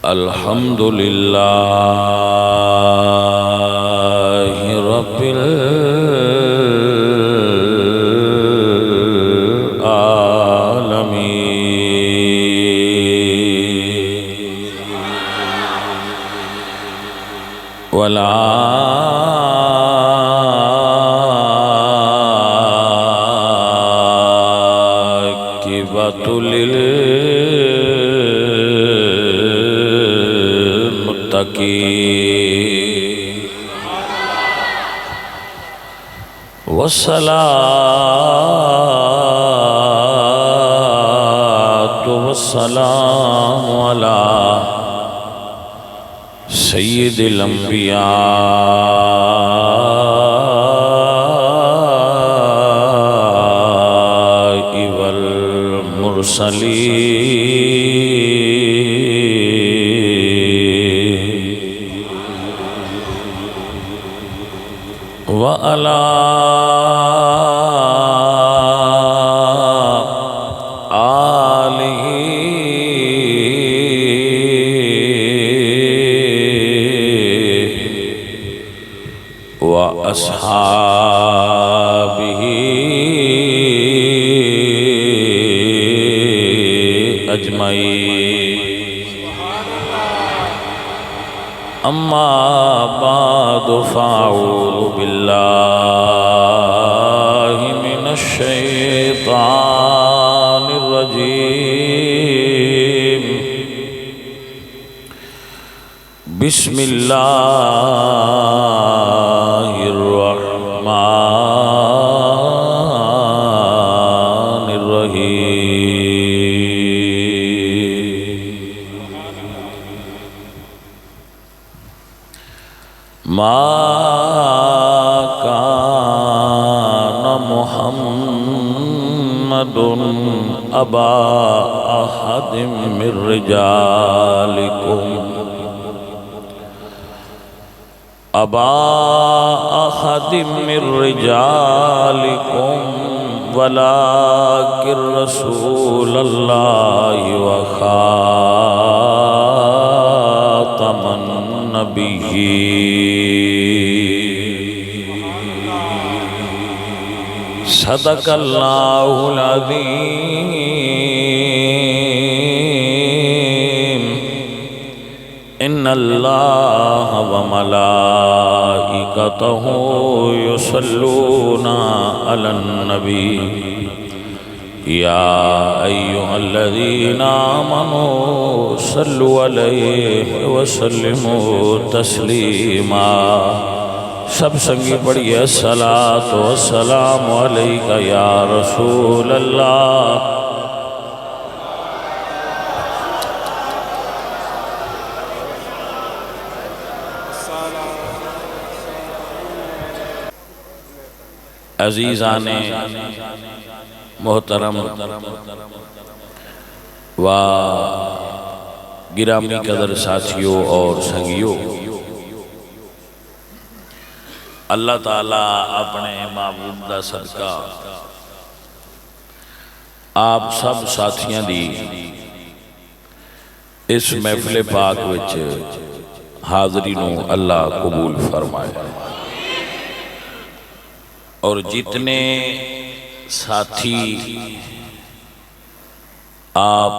الحمد للہ رب العالمین والعاقبۃ للمتقین والصلاة والسلام علی سید الانبیاء والمرسلین وعلی اصحابہ اجمعین اما بعد فاعوذ باللہ من الشیطان الرجیم بسم اللہ الرحمن الرحیم ما کان محمد ابا احد من رجالکم ابا احد من رجالکم ولکن رسول اللہ وخاتم النبیین صدق اللہ العظیم ان اللہ وملائکتہ یصلون علی النبی یا ایہا الذین آمنوا صلوا علیہ وسلموا تسلیما سب سنگی پڑھئے الصلاۃ والسلام علیک یا رسول اللہ عزیزان محترم و گرامی قدر ساتھیوں اور سنگیوں، اللہ تعالیٰ اپنے معبود دا صدقہ آپ سب ساتھیاں دی اس محفل پاک وچ حاضرینوں اللہ قبول فرمائے، اور جتنے ساتھی آپ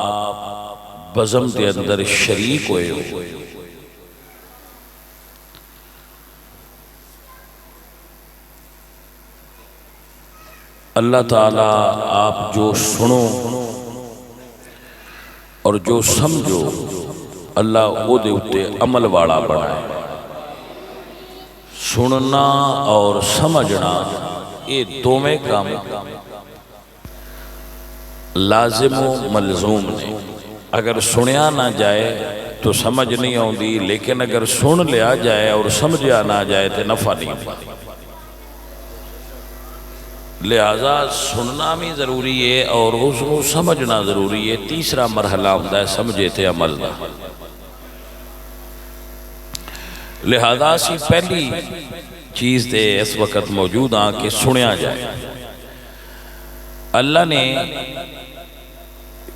بزم کے اندر شریک ہوئے ہو، اللہ تعالیٰ آپ جو سنو اور جو سمجھو اللہ وہ دے اتے عمل والا بنائے۔ سننا اور سمجھنا یہ دونوں کام لازم و ملزوم نے۔ اگر سنیا نہ جائے تو سمجھ نہیں آؤندی، لیکن اگر سن لیا جائے اور سمجھیا نہ جائے تو نفع نہیں ہوتا۔ لہذا سننا بھی ضروری ہے اور اس کو سمجھنا ضروری ہے۔ تیسرا مرحلہ ہوتا ہے سمجھے تے عمل نہ۔ لہذا اسی پہلی چیز تے اس وقت موجود ہاں کہ سنیا جائے۔ اللہ نے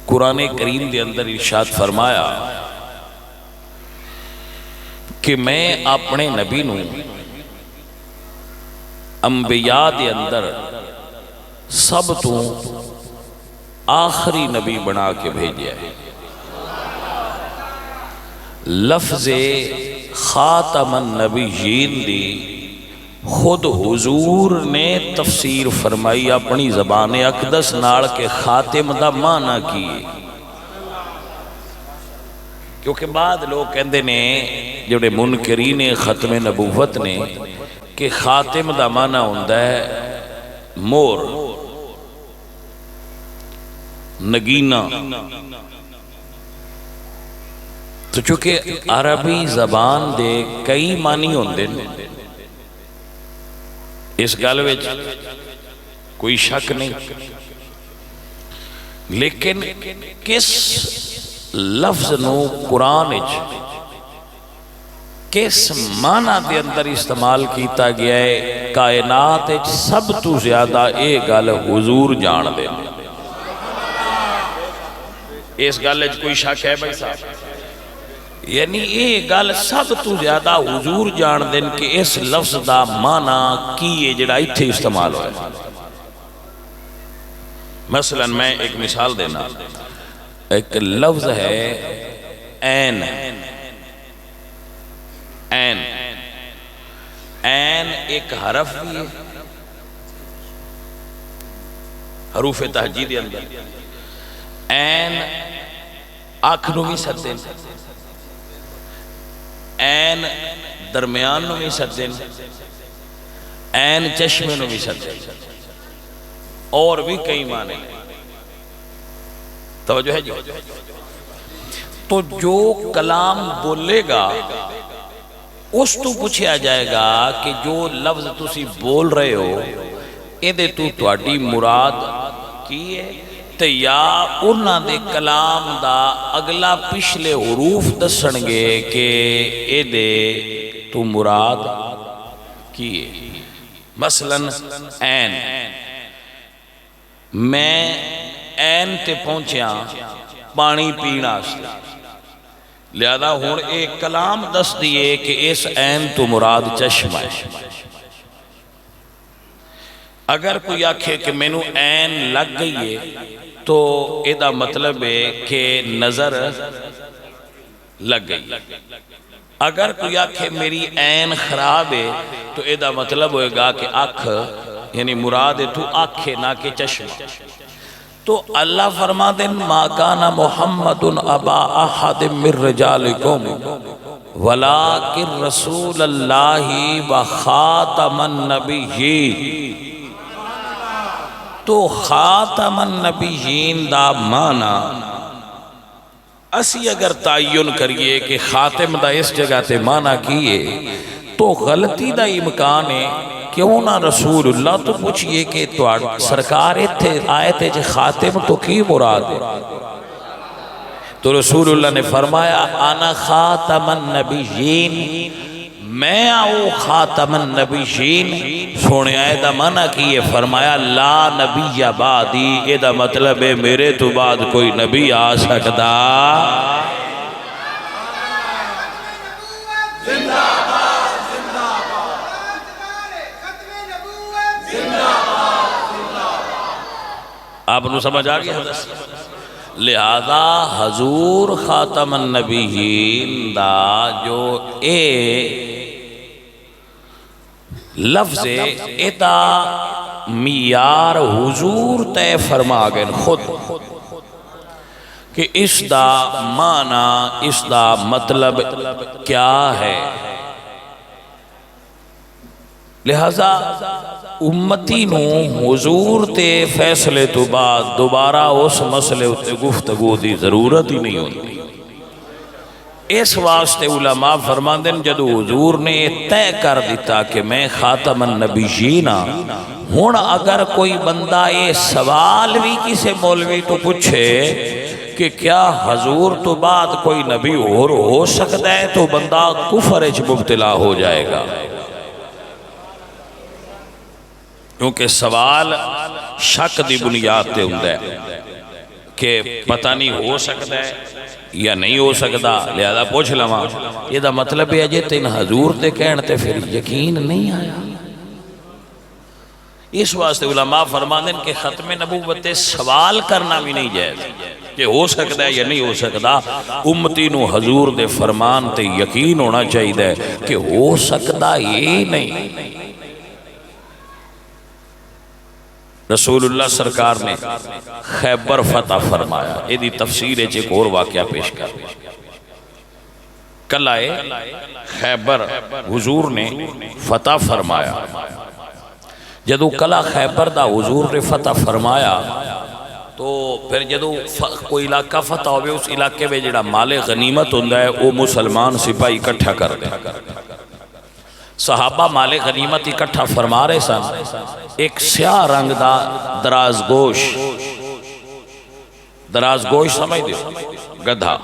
قرآن کریم دے اندر ارشاد فرمایا کہ میں اپنے نبی نو انبیاء دے اندر سب تو آخری نبی بنا کے بھیجیا ہے۔ لفظ خاتم النبیین دی خود حضور نے تفسیر فرمائی اپنی زبان اقدس نال کے خاتم دا معنی کی، کیونکہ بعد لوگ کہندے نے جڑے منکرین ختم نبوت نے کہ خاتم دا معنی ہوندا ہے مور، نگینہ۔ تو چونکہ عربی زبان دے کئی معنی ہوندے نے، اس گل وچ کوئی شک نہیں، لیکن کس لفظ نو قرآن وچ کس معنی دے اندر استعمال کیتا گیا ہے، کائنات وچ سب تو زیادہ اے گل حضور جان دے۔ اس گل وچ کوئی شک ہے بھائی صاحب؟ یعنی یہ گل سب تو زیادہ حضور جان دین کہ اس لفظ دا معنی کی ہے جڑا ایتھے استعمال ہوئے۔ مثلا میں ایک مثال دینا، ایک لفظ ہے این، این این ایک حرف بھی ہے حروف تہجی دے اندر، این آنکھ نو بھی سدین، این درمیان نو بھی سدین، این چشمے نو بھی سدین، اور بھی کئی معنی توجہ ہے جی۔ تو جو کلام بولے گا اس تو پوچھا جائے گا کہ جو لفظ تسی بول رہے ہو ایدے تو تواڈی مراد کی ہے، تے یا انہاں دے کلام دا اگلا پچھلے حروف دسن گے کہ اے دے تو مراد کیے۔ مثلا این، میں این تے پہنچیا پانی پینا سے، لہذا ہون ایک کلام دس دیئے کہ اس این تو مراد چشمہ ہے۔ اگر کوئی آکھے کہ میں نو این لگ گئی ہے تو ایدہ مطلب ہے کہ نظر لگ گئی، اگر کوئی آکھے میری عین خراب ہے تو ایدہ مطلب ہوئے گا کہ آنکھ، یعنی مراد ہے تو آنکھ نہ کہ چشمہ۔ تو اللہ فرما دیں ما کان محمد ابا احد من رجالکم ولکن رسول اللہ و خاتم النبیین۔ تو خاتم النبیین دا معنی اسی اگر تعین کریے کہ خاتم دا اس جگہ تے معنی کیے تو غلطی دا امکان ہے، کیوں نہ رسول اللہ تو پوچھئے کہ سرکار تھے آئے تھے جو خاتم تو کی مراد ہے؟ تو رسول اللہ نے فرمایا انا خاتم النبیین، میں آؤ خاتم النبیین۔ سونے آئے دا منع کیے، فرمایا لا نبی بعدی، یہ دا مطلب ہے میرے تو بعد کوئی نبی آ سکتا۔ آپ نے سمجھ آ گیا؟ لہذا حضور خاتم النبیین دا جو اے لفظ ادا معیار حضور تے فرما گئے خود کہ اس دا معنی، اس دا مطلب کیا ہے۔ لہذا امتی نو حضور تے فیصلے تو بعد دوبارہ اس مسئلے تے گفتگو دی ضرورت ہی نہیں ہوتی۔ اس واسطے علماء فرماندے ہیں جدو حضور نے طے کر دیتا کہ میں خاتم النبیین ہوں، اگر کوئی بندہ یہ سوال بھی کسی مولوی تو پوچھے کہ کیا حضور تو بعد کوئی نبی اور ہو سکتا ہے تو بندہ کفر وچ مبتلا ہو جائے گا، کیونکہ سوال شک دی بنیاد تے ہوندا ہے کہ پتہ نہیں ہو سکتا ہے یا نہیں ہو سکتا لہذا پوچھ لواں، یہ دا مطلب ہے جے تین حضور تے کہن تے پھر یقین نہیں آیا۔ اس واسطے علماء فرماندے ہیں کہ ختم نبوت سوال کرنا بھی نہیں جائز کہ ہو سکتا ہے یا نہیں ہو سکتا، امتی نو حضور دے فرمان تے یقین ہونا چاہیے کہ ہو سکتا یہ نہیں۔ رسول اللہ سرکار نے خیبر فتح فرمایا، یہ دی تفسیر ہے ایک اور واقعہ پیش کر۔ قلعہ خیبر حضور نے فتح فرمایا، جدو قلعہ خیبر دا حضور نے فتح فرمایا تو پھر جدو کوئی علاقہ فتح ہوئے اس علاقے میں جڑا مال غنیمت ہوندہ ہے وہ مسلمان سپاہی اکٹھا کر دے۔ صحابہ مال غنیمت اکٹھا فرما رہے سن، ایک سیاہ رنگ دا دراز گوش سمجھ دیو گدھا،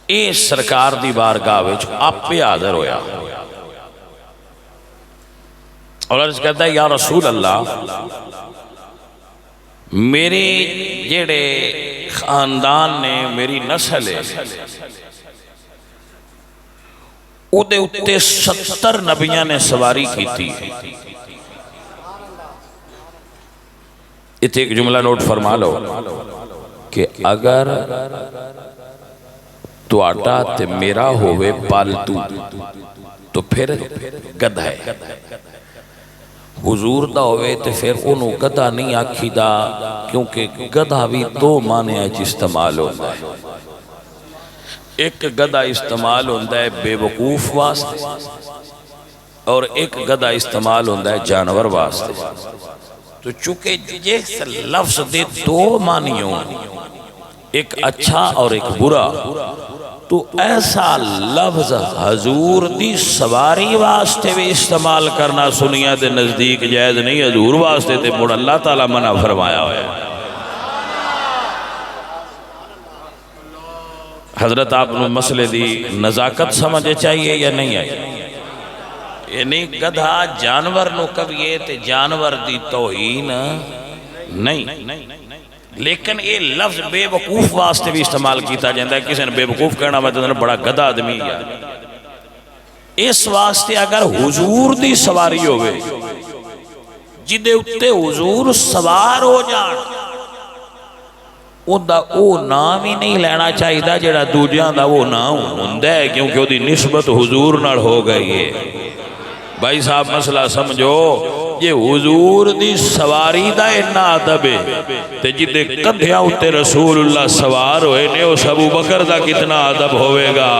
اے سرکار دی بارگاہ وچ آپ پہ حاضر ہویا اور عرض کہتا ہے یا رسول اللہ، میرے جڑے خاندان نے میری نسل ہے او دے اتے 70 نبیاں نے سواری کی تھی۔ اتنے ایک جملہ نوٹ فرما لو کہ اگر تو آٹا تے میرا ہوئے پالتو تو پھر گدھا ہے، حضور دا ہوئے تے پھر انہوں گدھا نہیں آکھی دا، کیونکہ گدھا بھی دو معنی ہے استعمال ہوتا ہے۔ ایک گدھا استعمال ہوتا ہے بے وقوف واسطے اور ایک گدھا استعمال ہوتا ہے جانور واسطے۔ تو چونکہ جس لفظ دے دو معنی ہوں، ایک اچھا اور ایک برا، تو ایسا لفظ حضور دی سواری واسطے بھی استعمال کرنا سنیا دے نزدیک جائز نہیں، حضور واسطے تے مڑ اللہ تعالیٰ منع فرمایا ہویا ہے۔ حضرت آپ نے مسئلے دی نزاکت سمجھے چاہیے یا نہیں آئی؟ یعنی گدھا جانور نو کبھی تے جانور دی توہین نہیں، لیکن یہ لفظ بے وقوف واسطے بھی استعمال کیتا جاندہ ہے۔ کسی نے بے وقوف کہنا مطلب بڑا گدھا آدمی ہے، اس واسطے اگر حضور دی سواری ہوئے جدے اتے حضور سوار ہو جان، او نام ہی نہیں لینا چاہیے دا جڑا دوجیاں دا وہ نام ہوندہ ہے، کیونکہ وہ دی نسبت حضور نال ہو گئی ہے۔ بھائی صاحب مسئلہ سمجھو، یہ حضور دی سواری دا اتنا ادب ہے تے جدے کدھیاں اتے رسول اللہ سوار ہوئے نے اس ابو بکر دا کتنا ادب ہوئے گا۔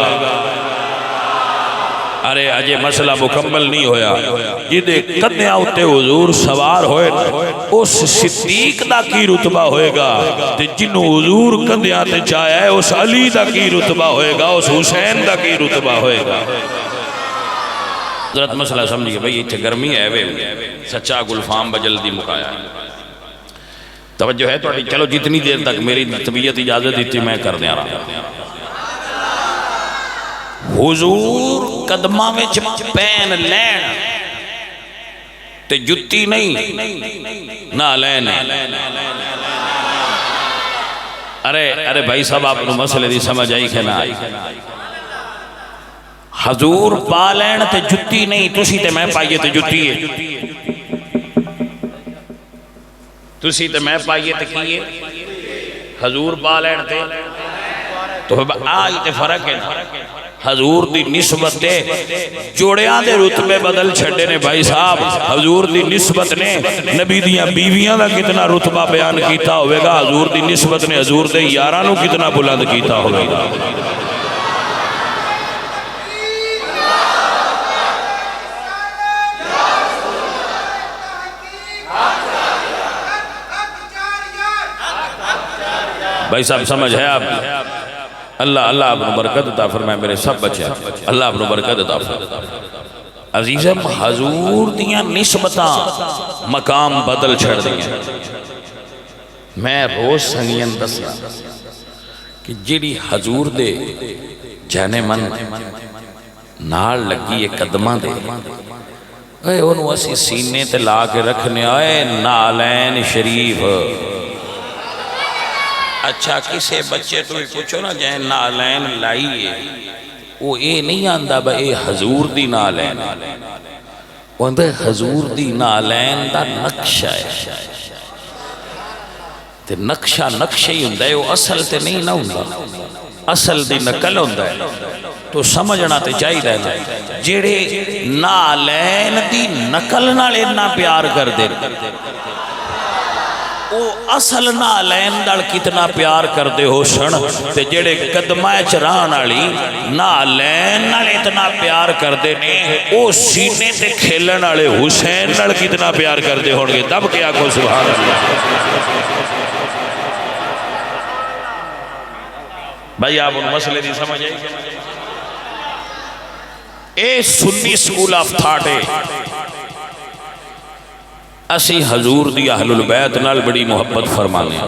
ارے اجے مسئلہ مکمل نہیں ہویا، جدے کدھیاں اتے حضور سوار ہوئے اس صدیق دا کی رتبہ ہوئے گا، تے جنہوں حضور کدھیاں تے چاہیا ہے اس علی دا کی رتبہ ہوئے گا، اس حسین دا کی رتبہ ہوئے گا۔ حضرت مسئلہ سمجھئے بھئی اتھے گرمی ہے وے سچا گلفام بجلدی مکایا ہے، توجہ ہے تو چلو جتنی دیر تک میری طبیعت اجازت دیتی میں کر دیا رہا۔ حضور قدمہ میں پین لین تے جتی نہیں نہ لین۔ ارے بھائی صاحب آپ نے مسئلے دی سمجھ آئی کہ نہ آئی؟ حضور پا لین تے جتی نہیں، تسی تے میں پائیے تے جتی ہے، تسی تے میں پائیے تے کیے حضور پا لین تے، تو آئی تے فرق ہے نا۔ حضور دی نسبت دے جوڑیاں دے رتبے بدل چھڑے نے بھائی صاحب، حضور دی نسبت نے نبی دیاں بیویاں دا کتنا رتبہ بیان کیتا ہوئے گا، حضور دی نسبت نے حضور دے یارانوں کتنا بلند کیتا ہوئے گا۔ بھائی صاحب سمجھ ہے آپ؟ اللہ آپ نے برکت عطا فرمائے، میرے سب بچے اللہ آپ نے برکت عطا فرمائے۔ عزیزم حضور دیاں نسبتاں مقام بدل چھڑ دیا۔ میں روز سنگین دسنا کہ جیڑی حضور دے جانے من نال لگی قدمہ دے، اے انہوں اسی سینے تے لا کے رکھنے آئے نالین شریف، اچھا کسے بچے تو ہی پوچھو نا جائیں نالین لائیے وہ اے نہیں آندہ با اے حضور دی نالین وہ اندھے حضور دی نالین دا نقشہ ہے تے نقشہ نقشہ ہی ہوندہ ہے وہ اصل تے نہیں نہ ہوندہ اصل دی نقل ہوندہ ہے تو سمجھنا تے چاہی رہنا جیڑے نالین دی نقل نالے نہ پیار کر دے او اصل نالین دل کتنا پیار کر دے ہو سن تے جیڑے قدمہ چران آلی نالین نال اتنا پیار کر دے نے او سینے تے کھیلن آلے حسین نال کتنا پیار کر دے ہونگے دب کیا کو سبحان اللہ بھائی آپ ان مسئلے دی سمجھ آئی اے سنی سکول آف تھاٹ ہے اسی حضور دی اہل البیت نال بڑی محبت فرمانے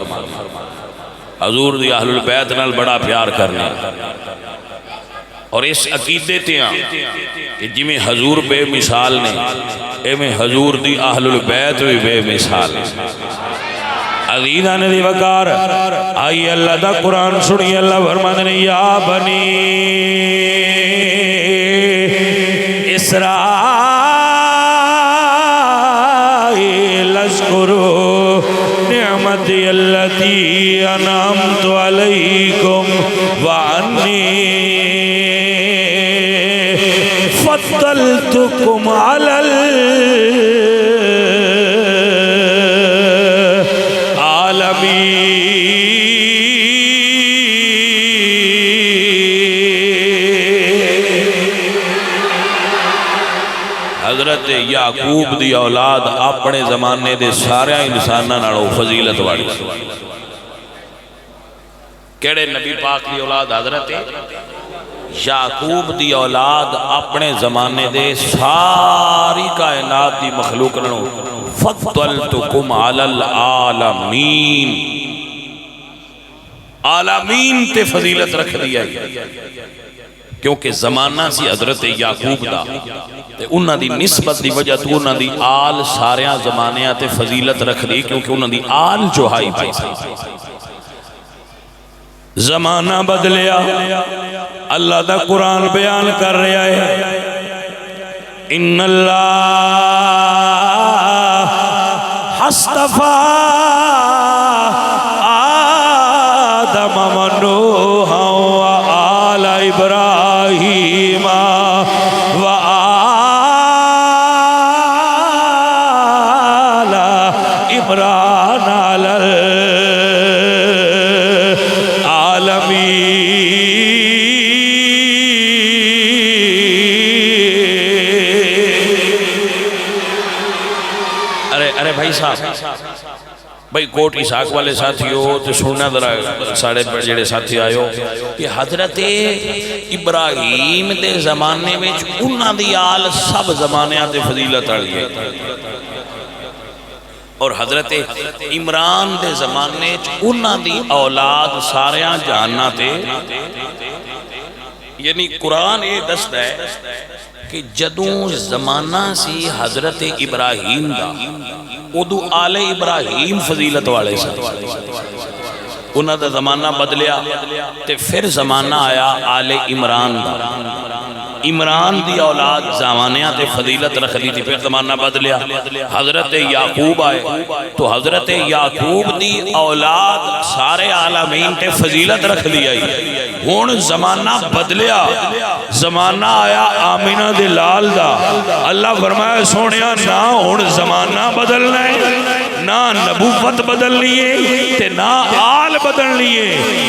حضور دی اہل البیت نال بڑا پیار کرنے اور اس عقیدے تیاں کہ جی میں حضور بے مثال نے اے میں حضور دی اہل البیت بھی بے مثال نے عزیزہ نے دی وقار آئی اللہ دا قرآن سنی اللہ فرمانے نے یا بنی اسرائیل اذکروا نعمتی اللتی انعمت علیکم وعنی فضلتکم علی العالمین حضرت یعقوب دی اولاد اپنے زمانے دے سارے انسانہ نالوں فضیلت والی کیڑے نبی پاک دی اولاد حضرت یعقوب دی اولاد اپنے زمانے دے ساری کائنات دی مخلوق نالوں فضلتکم علی العالمین عالمین تے فضیلت رکھ دیا کیونکہ زمانہ سی حضرت یعقوب دا تے انہاں دی نسبت دی وجہ تو انہاں دی آل ساریاں زمانیاں تے فضیلت رکھ دی کیونکہ انہاں دی آل جو ہائی پائی زمانہ بدلیا اللہ دا قرآن بیان کر رہا ہے ان اللہ اصطفیٰ آدم و نوح و آل ابراہیم و آل عمران علی ارے بھائی صاحب بھائی کوٹ عیساق والے ساتھی ہو تو سننا درہ ساڑھے جڑے ساتھی آئے ہو کہ حضرت ابراہیم دے زمانے میں انہاں دی آل سب زمانے دے فضیلت آلی ہے اور حضرت عمران دے زمانے انہاں دی اولاد ساریاں جہانہ تے یعنی قرآن یہ دست ہے کہ جدوں زمانہ سی حضرت ابراہیم دا ادو آل ابراہیم فضیلت والے سے انہاں دا زمانہ بدلیا تے پھر زمانہ آیا آل عمران دا عمران دی اولاد زمانیاں تے فضیلت رکھ لی تھی پھر زمانہ بدلیا حضرت یعقوب آئے تو حضرت یعقوب دی اولاد سارے عالمین تے فضیلت رکھ لی آئی ہون زمانہ بدلیا زمانہ آیا آمینہ دے لال دا اللہ فرمایا سونیا نہ ہون زمانہ بدلنا ہے نہ نبوت بدل لیے تے نہ آل بدل لیے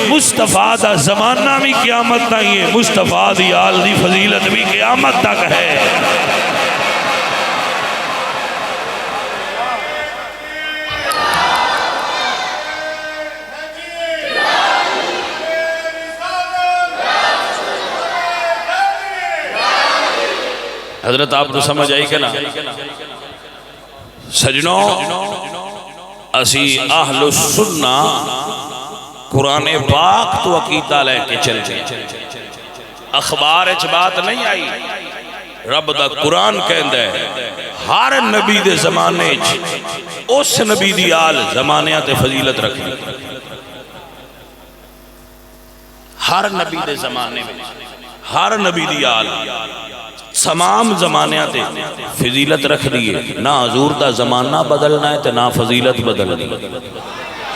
مصطفیٰ دا زمانہ بھی قیامت نہیں ہے مصطفیٰ دی آل دی فضیلت بھی قیامت تک ہے حضرت آپ تو سمجھ آئی کہ نا سجنوں اسی اہل السنہ قرآن پاک تو عقیدہ لے کے چل جائے اخبار اچھ بات نہیں آئی رب دا قرآن کہندہ ہے ہر نبی دے زمانے اس نبی دی آل زمانیاں تے فضیلت رکھی ہر نبی دے زمانے میں ہر نبی دی آل تمام زمانیاں تے فضیلت رکھ دیئے نہ حضور دا زمانہ بدلنا ہے تے نہ فضیلت بدلنی.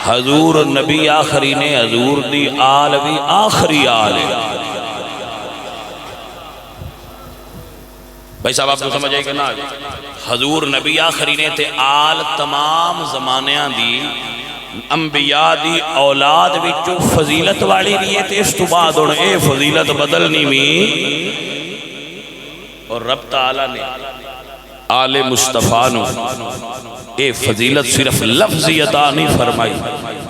حضور نبی آخری نے حضور دی آل بھی آخری آل ہے. بھائی صاحب آپ کو سمجھ آئے کہ نہ آئے؟ حضور نبی آخری نے تے آل تمام زمانیاں دی انبیاء دی اولاد وچوں فضیلت والی لیے تے اس تو بعد ان اے فضیلت بدلنی میں. اور رب تعالیٰ نے آل مصطفیٰ نو اے فضیلت صرف لفظی عطا نہیں فرمائی،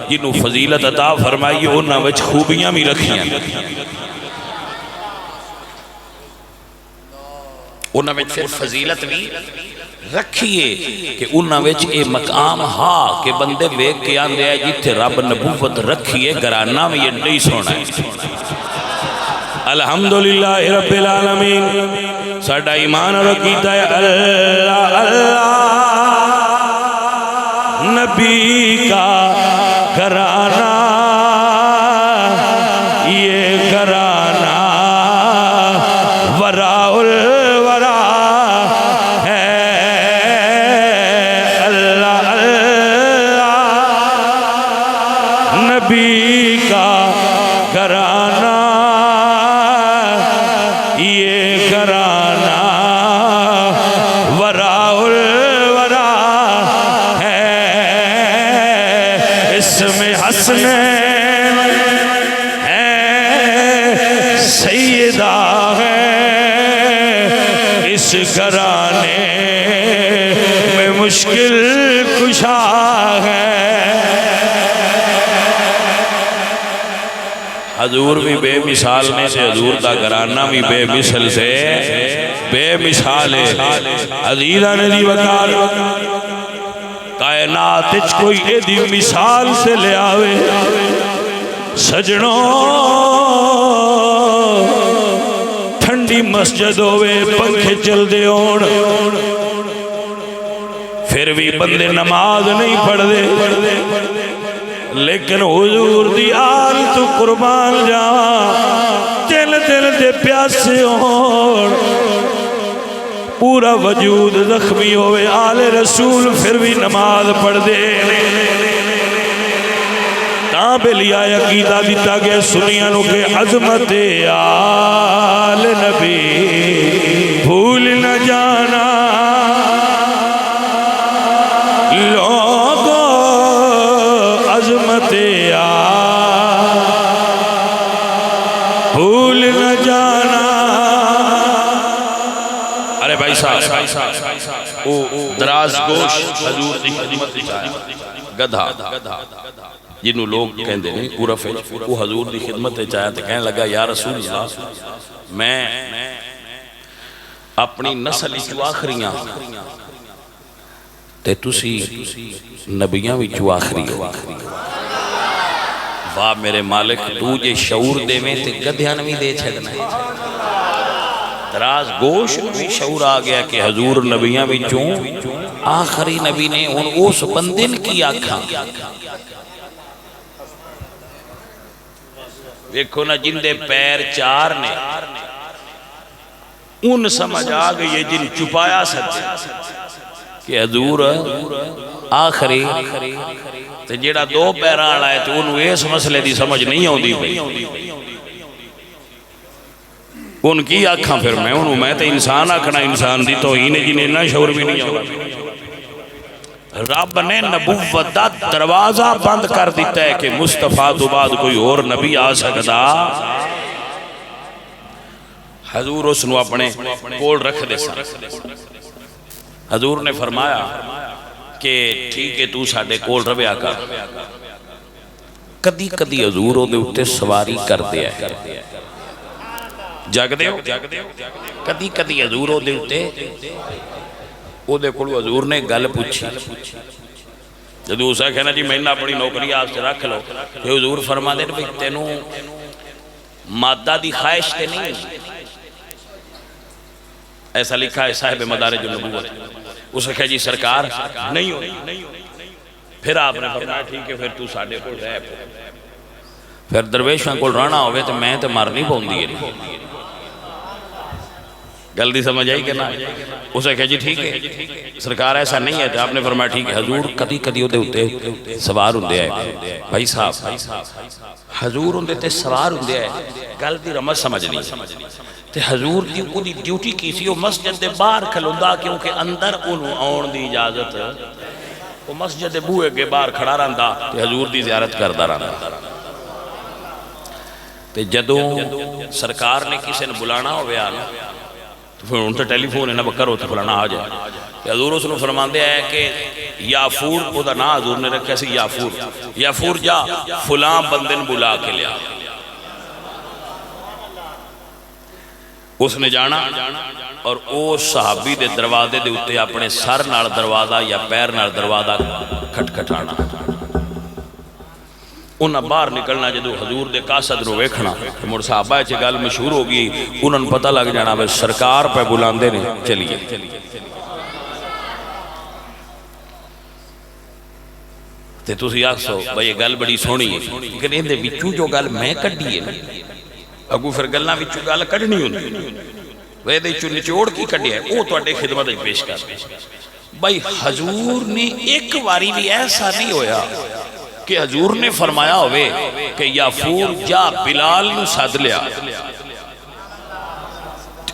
جنہوں فضیلت عطا فرمائی انہاں وچ خوبیاں بھی رکھیاں، انہاں وچ پھر فضیلت بھی رکھیے کہ انہاں وچ اے مقام ہاں کہ بندے ویک کے آندے ہیں جتھے رب نبوت رکھیے گرانہ میں یہ نہیں سونا ہے. الحمدللہ رب العالمین. ساڈا ایمان رکھیتا ہے اللہ اللہ نبی کا گھرانہ، یہ گھرانہ وراء الورا ہے. اللہ اللہ نبی کا گھرانہ، یہ گھرانہ وراء الورا ہے. اس میں حسنین ہے، سیدہ ہے، اس گھرانے میں مشکل کشا ہے. حضور بھی بے مثال میں سے حضور دا گھرانہ بھی بے مثل سے بے مثال ہے. عزیزان دی وقار کائنات اچ کوئی ایدی مثال سے لے آوے. سجنوں ٹھنڈی مسجد ہوئے پنکھے چل دے ہون پھر بھی بندے نماز نہیں پڑھ دے، لیکن حضور دی آل تو قربان جا دل دل دے پیاسے ہون پورا وجود زخمی ہوئے آل رسول پھر بھی نماز پڑھ دے. تاں پہ لیا عقیدہ دیتا گیا سنیانوں کے عظمت آل نبی بھول نہ جانا. لوگوں عظمت آل بھول نہ جانا. ارے بھائی صاحب دراز گوش حضور دی خدمت چاہیا گدھا جنہوں لوگ کہندے نہیں عرف ہے وہ حضور دی خدمت چاہیا تو کہنے لگا یا رسول اللہ میں اپنی نسل چو آخریاں تے تسی نبیاں وچوں آخری ہو. واہ میرے مالک تو جے شعور دے میں تے گدھیاں بھی دے چھڑنا ہے. دراز گوش بھی شعور آ گیا کہ حضور نبیاں وچوں آخری نبی نے ان اس بندن کی آکھا. دیکھو نا جن دے پیر چار نے ان سمجھ آ گئی جن چھپایا سچ کہ حضور آخری تے جیڑا دو پیران آئے تو انہوں اس مسئلے دی سمجھ نہیں ہوندی بھئی. ان کی آکھاں پھر میں تے انسان آکھنا انسان دی توہین جنہیں نہ شعور بھی نہیں ہوگا. رب نے نبوت دا دروازہ بند کر دیتا ہے کہ مصطفیٰ تو بعد کوئی اور نبی آ سکتا. حضور اس نو اپنے کول رکھ دے سا. حضور نے فرمایا کہ ٹھیک ہے تو ساڑھے کول رویا کر. کدی کدی حضور ہو دے اتے سواری کر دیا ہے. جاگ دے ہو کدی کدی حضور ہو دے اتے او دے کلو حضور نے گل پوچھی. جدو اسا کہنا جی میں نے اپنی نوکری آپ سے رکھ لو کہ حضور فرما دے کہ تینوں مادہ دی خواہش تے نہیں. ایسا لکھا ہے صاحب مدارج النبوت. اسے کہا جی سرکار نہیں ہو. پھر آپ نے فرمایا ٹھیک ہے پھر تو ساڑھے کو رہ. پھر درویشاں کو رہنا ہوئے تو میں تو مرنی پاؤندی ہے. جلدی سمجھ آئی کہ نہ؟ اسے کہا جی ٹھیک ہے سرکار ایسا نہیں ہے. تو آپ نے فرمایا ٹھیک ہے. حضور کدی کدی دے ہوتے سوار ہوندے ہے بھائی صاحب، حضور ہوندے تے سوار ہوندے ہے. گل دی رمز سمجھ نہیں. تے حضور دی کو دی ڈیوٹی کی سی وہ مسجد دے باہر کھلوندا، کیونکہ اندر انہوں آن دی اجازت وہ مسجد دے بوئے کے باہر کھڑا رہندا تے حضور دی زیارت کردا رہندا. تے جدوں سرکار نے کسی نے بلانا ہویا نا تو پھر ان تو ٹیلی فون ہے نا کرو تو فلانا آ جائے. حضور اس نے فرماندے ہے کہ یافور وہ دا نا حضور نے رکھا سی یافور. یافور جا فلاں بندن بلا کے لیا. اس نے جانا اور او صحابی دے دروازے دے اتے اپنے سر نال دروازہ یا پیر نال دروازہ کھٹکھٹانا. انہاں باہر نکلنا جدو حضور دے قاصد رو ویکھنا مڑ صحابہ چے گل مشہور ہو گئی. انہوں نے پتہ لگ جانا بس سرکار پہ بلاندے نے چلیے. تے تسی آکھو بھئی یہ گل بڑی سونی ہے لیکن ان دے وچوں جو گل میں کڈی ہے اگو پھر گلاں وچوں گل کڈنی ہوندی وے دے وچوں نچوڑ کی کڈیا ہے او تواڈے خدمت وچ پیش کر. بھئی حضور نے ایک واری بھی ایسا نہیں ہویا کہ حضور نے فرمایا ہوئے کہ یافور جا بلال نو ساتھ لیا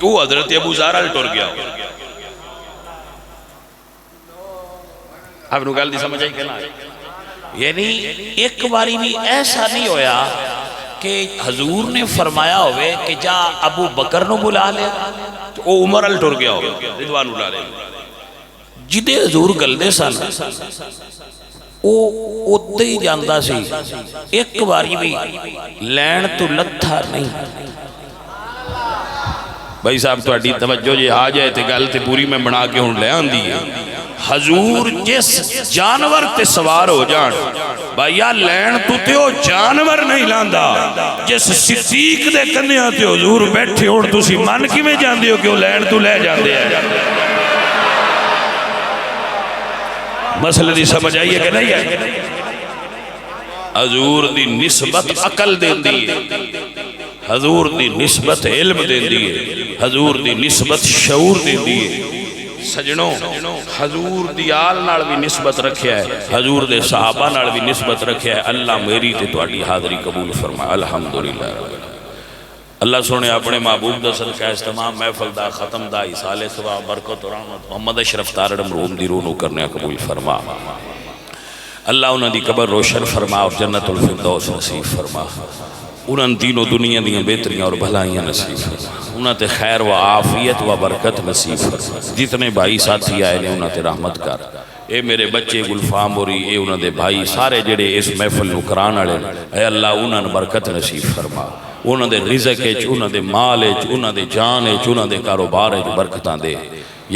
وہ حضرت ابو زارہ ٹر گیا. اب نو گل دی سمجھ آئی کہ نہ؟ یعنی ایک باری بھی ایسا نہیں ہویا کہ حضور نے فرمایا ہوئے کہ جا ابو بکر نو بلا لیا تو وہ عمر ال ٹر گیا ہوگا رضوان اللہ علیہ. جدے حضور گلدے سن وہ اتنے ہی جانتا سی ایک باری بھی لین تو لتھا نہیں. بھائی صاحب تو اڈی توجہ جی آ جائے تے گل تے پوری میں بنا کے ہوں لے آندی ہے. حضور جس جانور تے سوار ہو جان بھائی لین تو تے وہ جانور نہیں لاندا. جس صدیق دے کنیاں تے حضور بیٹھے ہون تسی من کی میں جان دیو کہ وہ لین تو لے جان دے ہیں. مسئلہ دی سمجھ آئیے کہ نہیں ہے؟ حضور دی نسبت عقل دین دی ہے، حضور دی نسبت علم دین دی ہے، حضور دی نسبت شعور دین دی ہے. سجنوں حضور دی آل نال بھی نسبت رکھیا ہے، حضور دے صحابہ نال بھی نسبت رکھیا ہے. اللہ میری تے تواڈی حاضری قبول فرمائے. الحمدللہ. اللہ سونے اپنے محبوب دا صدقہ استمام محفل دا ختم دا اصال ثواب برکت و رحمت محمد اشرف تارڑ مرحوم دی روح کرنے قبول فرما. اللہ انہاں دی قبر روشن فرما اور جنت الفردوس نصیب فرما. انہاں دین و دنیا دیاں بہتریاں اور بھلائیاں نصیب فرما. انہاں تے خیر و عافیت و برکت نصیب فرما. جتنے بھائی ساتھی آئے نے انہاں تے رحمت کر. اے میرے بچے گلفام ہوری اے انہاں دے بھائی سارے جڑے اس محفل نو کران والے اے اللہ انہاں نے برکت نصیب فرما. انہاں دے رزق اچ انہاں دے مال اچ انہاں دے جان اچ انہاں دے کاروبار اچ برکتاں دے.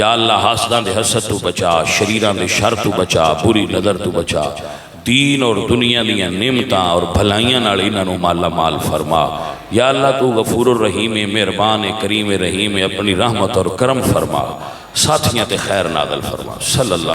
یا اللہ حاسداں دے حسد تو بچا، شریراں دے شر تو بچا، بری نظر تو بچا. دین اور دنیا دیاں نعمتاں اور بھلائیاں نال انہاں نو مالا مال فرما. یا اللہ تو غفور الرحیم مہربان کریم رحیم اپنی رحمت اور کرم فرما. ساتھیاں تے خیر نازل فرما. صلی اللہ